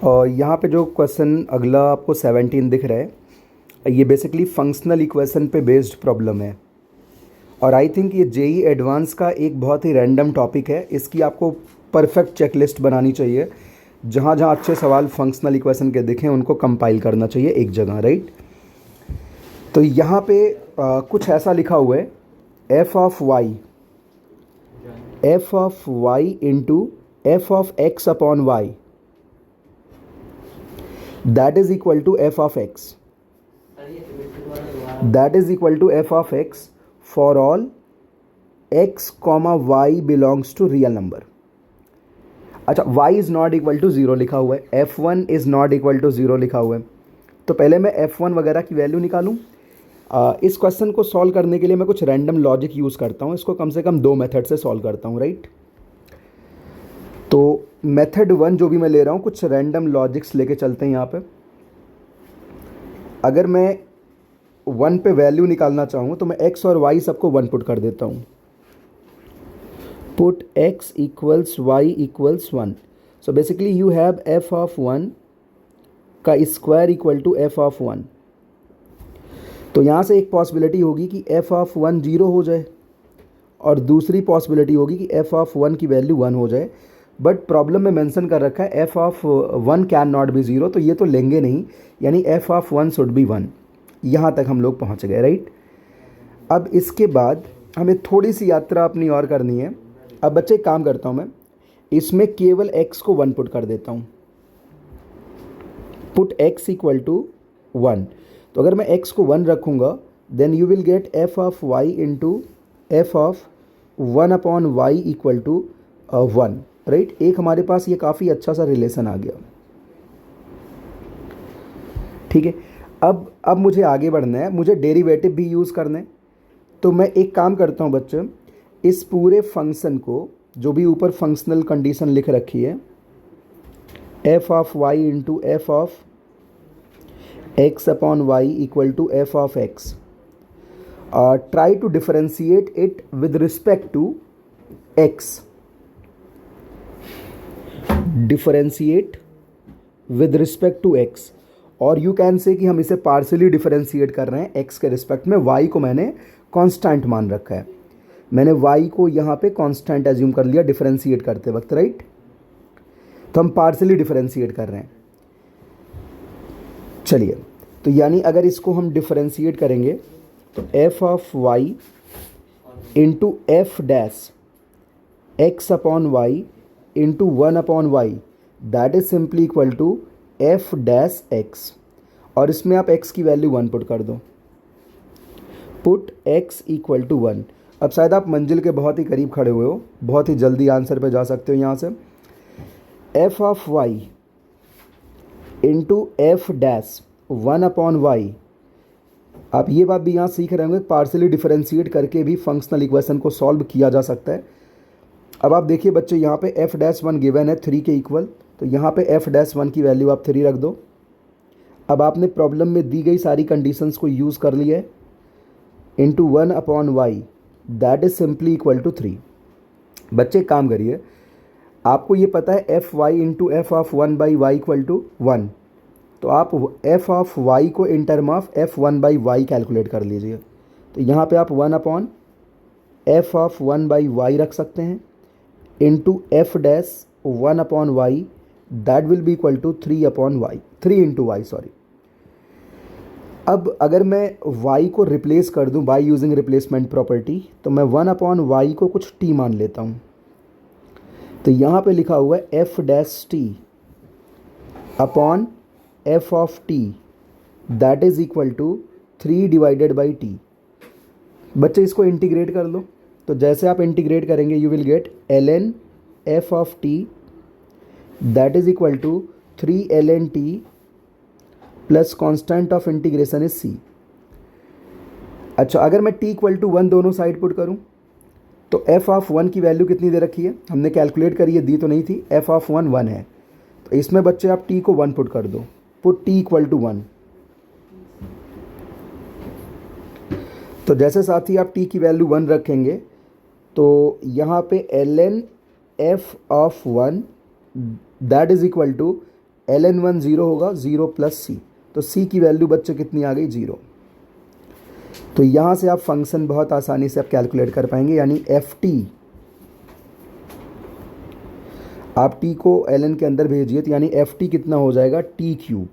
और यहाँ पे जो क्वेश्चन अगला आपको 17 दिख रहा है, ये बेसिकली फंक्शनल इक्वेशन पे बेस्ड प्रॉब्लम है। और आई थिंक ये जेई एडवांस का एक बहुत ही रैंडम टॉपिक है। इसकी आपको परफेक्ट चेकलिस्ट बनानी चाहिए। जहाँ जहाँ अच्छे सवाल फंक्शनल इक्वेशन के दिखें उनको कंपाइल करना चाहिए एक जगह, राइट। तो यहाँ पे कुछ ऐसा लिखा हुआ है, f of y into f of x upon y that is equal to f of x, that is equal to f of x for all x comma y belongs to real number। अच्छा, y is not equal to 0 लिखा हुआ है, f1 is not equal to 0 लिखा हुआ है। तो पहले मैं f1 वगैरह की वैल्यू निकालूं। इस क्वेश्चन को सॉल्व करने के लिए मैं कुछ रैंडम लॉजिक यूज़ करता हूं। इसको कम से कम 2 मेथड से सॉल्व करता हूं, राइट। तो मेथड 1 जो भी मैं ले रहा हूँ, कुछ रैंडम लॉजिक्स लेके चलते हैं यहाँ पे। अगर मैं 1 पे वैल्यू निकालना चाहूँ तो मैं x और y सबको 1 पुट कर देता हूँ। Put x equals y equals 1। So basically you have f of 1 का square equal to f of 1। तो यहाँ से एक पॉसिबिलिटी होगी कि f ऑफ 1 0 हो जाए और दूसरी पॉसिबिलिटी होगी कि f ऑफ 1 की वैल्यू 1 हो जाए। बट प्रॉब्लम में मेंशन कर रखा है f of 1 can not be 0, तो ये तो लेंगे नहीं, यानी f ऑफ 1 शुड बी 1। यहाँ तक हम लोग पहुँच गए, राइट। अब इसके बाद हमें थोड़ी सी यात्रा अपनी और करनी है। अब बच्चे एक काम करता हूँ, मैं इसमें केवल x को 1 पुट कर देता हूँ। Put x equal to 1। तो अगर मैं x को 1 रखूँगा then you will get f of y into f of 1 upon y equal to 1, right. एक हमारे पास ये काफ़ी अच्छा सा रिलेशन आ गया, ठीक है। अब मुझे आगे बढ़ना है, मुझे डेरिवेटिव भी यूज़ करना है। तो मैं एक काम करता हूँ बच्चों, इस पूरे फंक्शन को, जो भी ऊपर फंक्शनल कंडीशन लिख रखी है, f of y into f of x upon y equal to f of x, try to differentiate it with respect to x, differentiate with respect to x। और you can say कि हम इसे partially differentiate कर रहे हैं x के respect में। y को मैंने कांस्टेंट मान रखा है, मैंने y को यहाँ पे कांस्टेंट एज्यूम कर लिया डिफरेंशिएट करते वक्त, राइट। तो हम पार्शियली डिफरेंशिएट कर रहे हैं। चलिए, तो यानी अगर इसको हम डिफरेंशिएट करेंगे तो f of y into f dash x upon y into 1 upon y, that is simply equal to f dash x. और इसमें आप x की वैल्यू 1 पुट कर दो। Put x equal to 1। अब शायद आप मंजिल के बहुत ही करीब खड़े हुए हो, बहुत ही जल्दी आंसर पे जा सकते हो यहाँ से। F of y into f dash 1 upon y. आप ये बात भी यहाँ सीख रहे होंगे, पार्शियली डिफरेंशिएट करके भी फंक्शनल इक्वेशन को सॉल्व किया जा सकता है। अब आप देखिए बच्चे, यहाँ पे एफ डैश 1 गिवन है 3 के इक्वल, तो यहाँ पे एफ डैश 1 की वैल्यू आप 3 रख दो। अब आपने प्रॉब्लम में दी गई सारी कंडीशंस को यूज़ कर लिया है, into 1 upon y, that is simply equal to 3। बच्चे काम करिए, आपको ये पता है f y into f of 1 by y equal to 1, तो आप f ऑफ y को in term of f1 by y calculate कर लीजिए। तो यहाँ पे आप 1 upon f of 1 by y रख सकते हैं into f dash 1 upon y, that will B equal to 3 upon y, 3 into y, sorry. अब अगर मैं y को रिप्लेस कर दूँ बाई यूजिंग रिप्लेसमेंट प्रॉपर्टी, तो मैं 1 अपॉन वाई को कुछ t मान लेता हूँ। तो यहाँ पे लिखा हुआ है f dash t upon f of t, that is equal to 3 divided by t. बच्चे इसको इंटीग्रेट कर लो, तो जैसे आप इंटीग्रेट करेंगे you will get ln f of t, that is equal to 3 ln t plus constant of integration is c। अच्छा, अगर मैं t इक्वल टू 1 दोनों साइड पुट करूं तो f ऑफ 1 की वैल्यू कितनी दे रखी है, हमने कैलकुलेट करी है, दी तो नहीं थी। f ऑफ 1 1 है, तो इसमें बच्चे आप t को 1 पुट कर दो। Put t equal to 1। तो जैसे साथ ही आप t की वैल्यू 1 रखेंगे तो यहाँ पे ln f of 1 that is equal to ln1 0 होगा, 0 प्लस सी, तो सी की वैल्यू बच्चे कितनी आ गई, 0। तो यहाँ से आप फंक्शन बहुत आसानी से आप कैलकुलेट कर पाएंगे, यानी एफ टी, आप टी को ln के अंदर भेजिए तो यानी एफ टी कितना हो जाएगा, टी क्यूब,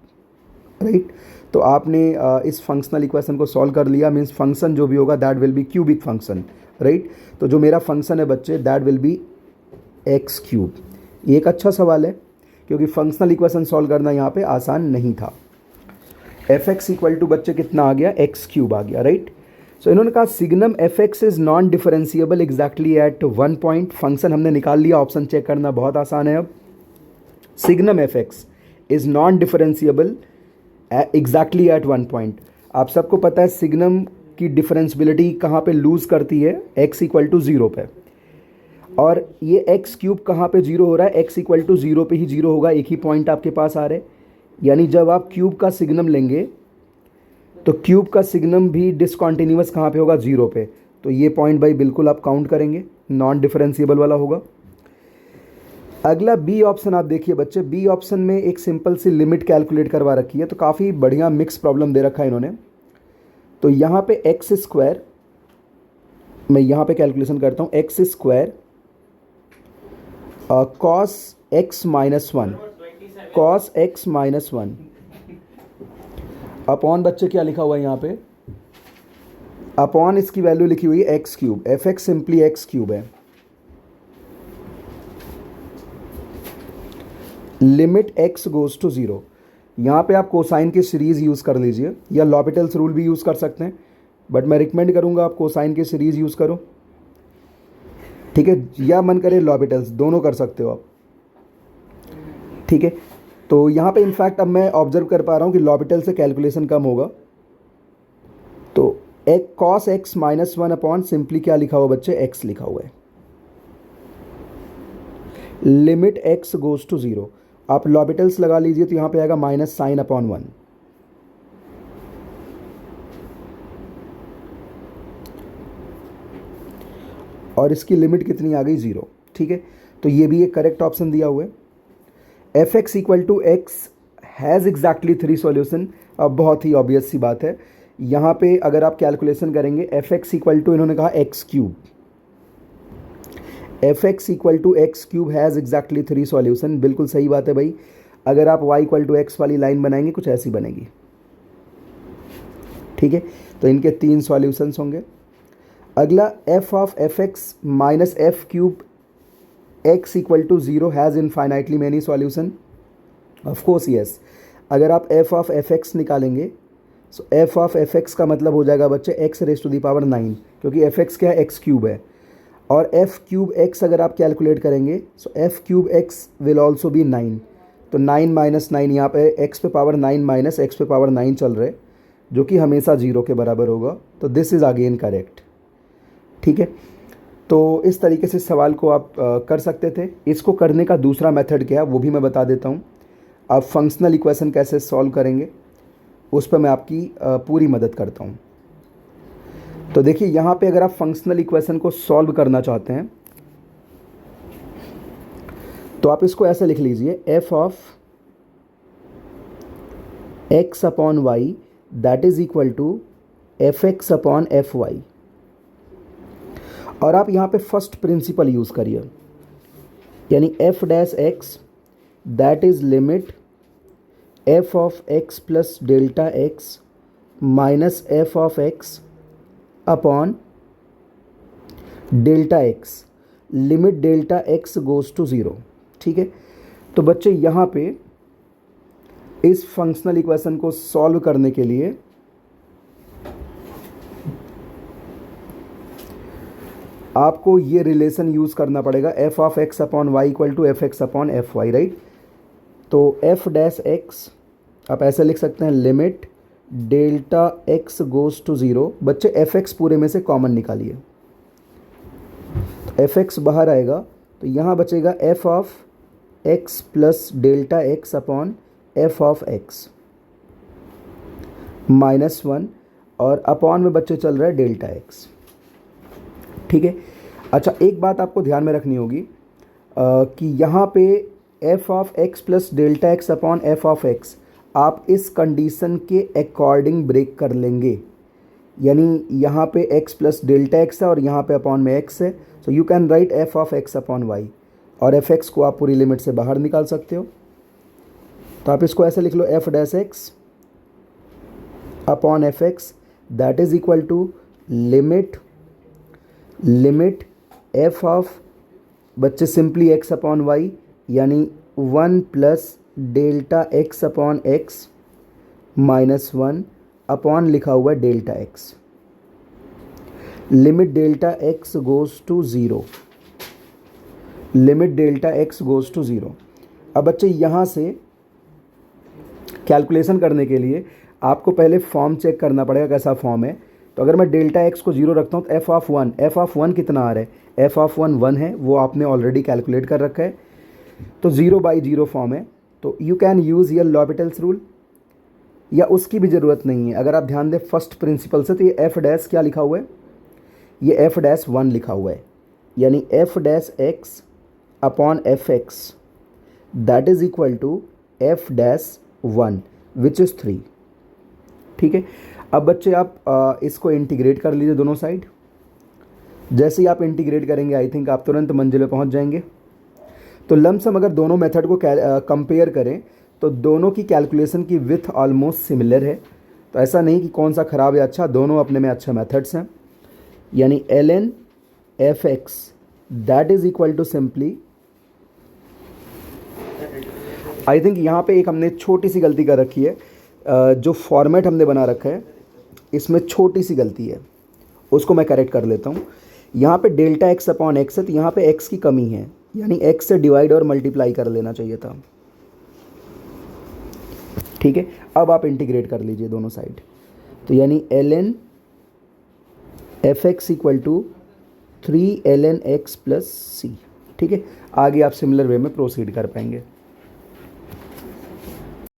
राइट। तो आपने इस फंक्शनल इक्वेशन को सॉल्व कर लिया, मीन्स फंक्शन जो भी होगा that will B cubic function, right. तो जो मेरा फंक्शन है बच्चे that will B x cube. ये एक अच्छा सवाल है क्योंकि फंक्शनल इक्वेशन सॉल्व करना यहाँ पे आसान नहीं था। एफ एक्स इक्वल टू बच्चे कितना आ गया, एक्स क्यूब आ गया, राइट। सो इन्होंने कहा signum F x is non differentiable exactly at 1 point. Function हमने निकाल लिया, ऑप्शन चेक करना बहुत आसान है। अब signum F x is non differentiable exactly at 1 point. आप सबको पता है सिग्नम की डिफरेंशियबिलिटी कहाँ पे लूज़ करती है, एक्स इक्वल टू 0 पे, और ये एक्स क्यूब कहाँ पे 0 हो रहा है, एक्स इक्वल टू 0 पे ही 0 होगा, एक ही पॉइंट आपके पास आ रहे। यानी जब आप क्यूब का सिग्नम लेंगे तो क्यूब का सिग्नम भी डिसकॉन्टिन्यूअस कहाँ पे होगा, 0 पे। तो ये पॉइंट भाई बिल्कुल आप काउंट करेंगे, नॉन डिफरेंशिएबल वाला होगा। अगला बी ऑप्शन आप देखिए बच्चे, बी ऑप्शन में एक सिंपल सी लिमिट कैलकुलेट करवा रखी है, तो काफ़ी बढ़िया मिक्स प्रॉब्लम दे रखा है इन्होंने। तो यहाँ पे एक्स स्क्वायर, मैं यहाँ पे कैलकुलेशन करता हूँ, x square cos x minus 1, cos x minus 1 upon बच्चे क्या लिखा हुआ है यहाँ पे, अपॉन इसकी वैल्यू लिखी हुई है x cube, f x simply x cube है। लिमिट एक्स गोज टू 0, यहाँ पे आप कोसाइन की सीरीज़ यूज़ कर लीजिए या लॉपिटल्स रूल भी यूज़ कर सकते हैं, बट मैं रिकमेंड करूँगा आप कोसाइन की सीरीज़ यूज़ करो, ठीक है, या मन करे लॉपिटल्स, दोनों कर सकते हो आप, ठीक है। तो यहाँ पे इनफैक्ट अब मैं ऑब्जर्व कर पा रहा हूँ कि लॉपिटल से कैलकुलेशन कम होगा। तो एक cos x minus 1 upon simply क्या लिखा हुआ बच्चे, एक्स लिखा हुआ है। लिमिट एक्स गोज टू 0, आप लॉपिटल्स लगा लीजिए तो यहाँ पे आएगा माइनस साइन अपॉन 1। और इसकी लिमिट कितनी आ गई, 0, ठीक है। तो ये भी एक करेक्ट ऑप्शन दिया हुआ है। F x equal to x has exactly 3 solution. अब बहुत ही ऑब्वियस सी बात है, यहाँ पे अगर आप कैलकुलेशन करेंगे एफ एक्स इक्वल टू, इन्होंने कहा x cube, f x equal to x cube has exactly 3 solution. बिल्कुल सही बात है भाई, अगर आप y इक्वल टू एक्स वाली लाइन बनाएंगे कुछ ऐसी बनेगी, ठीक है। तो इनके 3 सॉल्यूशंस होंगे। अगला f of f x minus f cube x equal to 0 has infinitely many solution. Of course yes, अगर आप एफ ऑफ एफ एक्स निकालेंगे सो एफ ऑफ एफ एक्स का मतलब हो जाएगा बच्चे x raise to the power 9, क्योंकि एफ एक्स क्या है, एक्स क्यूब है। और एफ क्यूब एक्स अगर आप कैलकुलेट करेंगे so f cube x will also be 9। तो 9 माइनस 9, यहाँ पे एक्स पे पावर 9 माइनस एक्स पे पावर 9 चल रहे, जो कि हमेशा 0 के बराबर होगा। तो दिस इज़ अगेन करेक्ट, ठीक है। तो इस तरीके से सवाल को आप कर सकते थे। इसको करने का दूसरा मेथड क्या है वो भी मैं बता देता हूँ। आप फंक्शनल इक्वेशन कैसे सॉल्व करेंगे उस पर मैं आपकी पूरी मदद करता हूँ। तो देखिए यहाँ पे अगर आप फंक्शनल इक्वेशन को सॉल्व करना चाहते हैं तो आप इसको ऐसे लिख लीजिए, f of x upon y that is equal to f x upon f y. और आप यहाँ पे फर्स्ट प्रिंसिपल यूज़ करिए, यानी f dash x that is limit f of x plus delta x minus f of x upon delta x, limit delta x goes to 0, ठीक है। तो बच्चे यहाँ पे इस फंक्शनल इक्वेशन को सॉल्व करने के लिए आपको ये रिलेशन यूज़ करना पड़ेगा, f of x upon y equal to f x upon f y, right. तो एफ डैश एक्स आप ऐसे लिख सकते हैं, limit delta x goes to 0। बच्चे एफ एक्स पूरे में से कॉमन निकालिए, तो एफ एक्स बाहर आएगा तो यहाँ बचेगा F of x plus delta x upon f of x minus 1, और अपॉन में बच्चे चल रहा है डेल्टा एक्स, ठीक है। अच्छा, एक बात आपको ध्यान में रखनी होगी कि यहाँ पे F of x plus delta x upon f of x आप इस कंडीशन के अकॉर्डिंग ब्रेक कर लेंगे, यानी यहाँ पे x प्लस डेल्टा एक्स है और यहाँ पे अपॉन में x है, so you can write f of x upon y, और एफ एक्स को आप पूरी लिमिट से बाहर निकाल सकते हो। तो आप इसको ऐसे लिख लो, f dash x upon f x that is equal to limit f of बच्चे सिंपली x अपॉन वाई, यानी 1 plus delta x upon x minus 1 upon लिखा हुआ है delta x, limit delta x goes to zero, limit delta x goes to zero. अब बच्चे यहाँ से calculation करने के लिए आपको पहले फॉर्म चेक करना पड़ेगा कैसा फॉर्म है। तो अगर मैं डेल्टा एक्स को ज़ीरो रखता हूँ तो एफ ऑफ वन कितना आ रहा है, एफ ऑफ वन है, वो आपने ऑलरेडी कैलकुलेट कर रखा है, तो 0/0 फॉर्म है। तो you can use your L'Hopital's rule, या उसकी भी ज़रूरत नहीं है। अगर आप ध्यान दें फर्स्ट प्रिंसिपल से, तो ये एफ डैश क्या लिखा हुआ है, ये एफ डैश 1 लिखा हुआ है, यानी f dash x upon f x that is equal to f dash 1 which is 3। ठीक है, अब बच्चे आप इसको इंटीग्रेट कर लीजिए दोनों साइड। जैसे ही आप इंटीग्रेट करेंगे आई थिंक आप तुरंत मंजिल पे पहुंच जाएंगे। तो लमसम अगर दोनों मेथड को कंपेयर करें तो दोनों की कैलकुलेशन की विथ ऑलमोस्ट सिमिलर है। तो ऐसा नहीं कि कौन सा ख़राब है अच्छा, दोनों अपने में अच्छे मेथड्स हैं। यानी ln f x that is equal to simply, I think यहाँ पे एक हमने छोटी सी गलती कर रखी है, जो फॉर्मेट हमने बना रखा है इसमें छोटी सी गलती है, उसको मैं करेक्ट कर लेता हूँ। यहाँ पे डेल्टा एक्स अपॉन एक्स है, तो यहाँ पे x की कमी है, यानी x से डिवाइड और मल्टीप्लाई कर लेना चाहिए था। ठीक है, अब आप इंटीग्रेट कर लीजिए दोनों साइड। तो यानी ln f x equal to 3 ln x plus c. ठीक है, आगे आप सिमिलर वे में प्रोसीड कर पाएंगे।